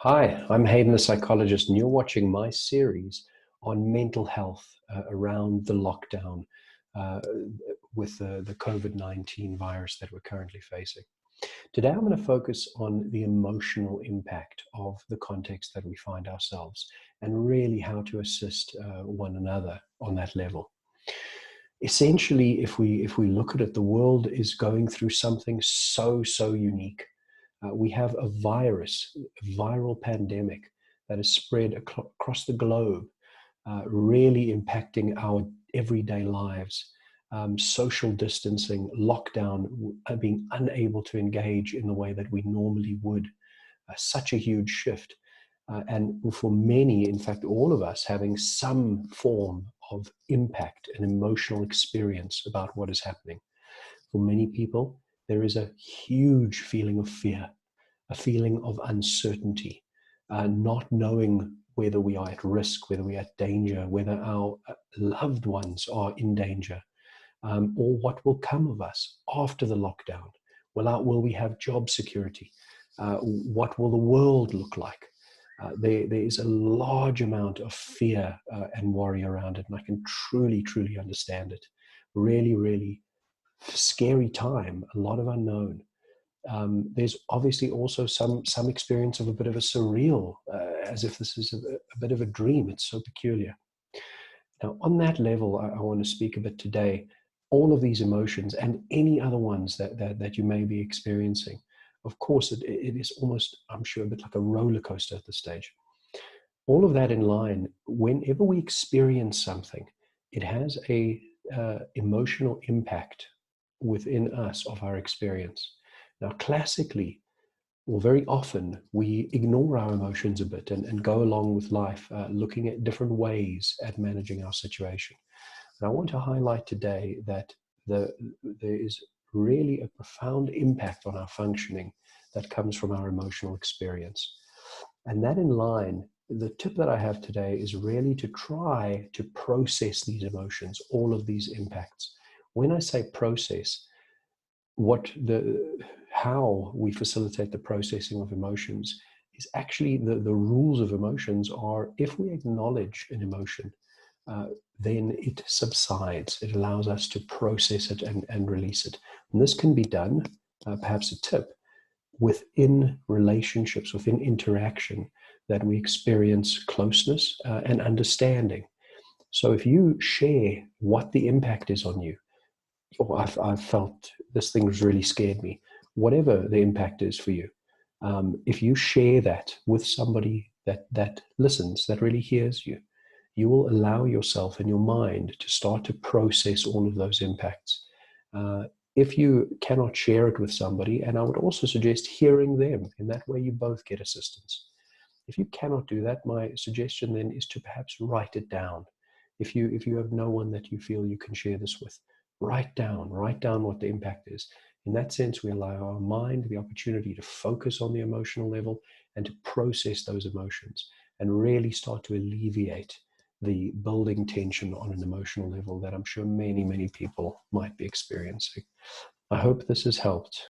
Hi, I'm Hayden, the psychologist, and you're watching my series on mental health around the lockdown uh, with the COVID-19 virus that we're currently facing. Today, I'm going to focus on the emotional impact of the context that we find ourselves and really how to assist one another on that level. Essentially, if we look at it, the world is going through something so unique. We have a virus, a viral pandemic that has spread across the globe, really impacting our everyday lives. Social distancing, lockdown, being unable to engage in the way that we normally would. Such a huge shift. And for many, in fact, all of us, having some form of impact and emotional experience about what is happening. For many people, there is a huge feeling of fear, a feeling of uncertainty, not knowing whether we are at risk, whether we are at danger, whether our loved ones are in danger, or what will come of us after the lockdown. Will we have job security? What will the world look like? There is a large amount of fear and worry around it, and I can truly understand it. Really scary time, a lot of unknown. There's obviously also some experience of a bit of a surreal, as if this is a bit of a dream. It's so peculiar. Now, on that level, I want to speak a bit today. All of these emotions and any other ones that you may be experiencing. Of course, it is almost, I'm sure, a bit like a roller coaster at this stage. All of that in line, whenever we experience something, it has a emotional impact within us of our experience. Now, classically, or very often, we ignore our emotions a bit and go along with life, looking at different ways at managing our situation. And I want to highlight today that there is really a profound impact on our functioning that comes from our emotional experience. And that in line, the tip that I have today is really to try to process these emotions, all of these impacts. When I say process, how we facilitate the processing of emotions is actually the rules of emotions are, if we acknowledge an emotion, then it subsides. It allows us to process it and release it. And this can be done, perhaps a tip, within relationships, within interaction, that we experience closeness and understanding. So if you share what the impact is on you, or I've felt this thing has really scared me, whatever the impact is for you, if you share that with somebody that listens, that really hears you, you will allow yourself and your mind to start to process all of those impacts. If you cannot share it with somebody, and I would also suggest hearing them, in that way you both get assistance. If you cannot do that, my suggestion then is to perhaps write it down. If you have no one that you feel you can share this with, write down what the impact is. In that sense, we allow our mind the opportunity to focus on the emotional level and to process those emotions and really start to alleviate the building tension on an emotional level that I'm sure many people might be experiencing. I hope this has helped.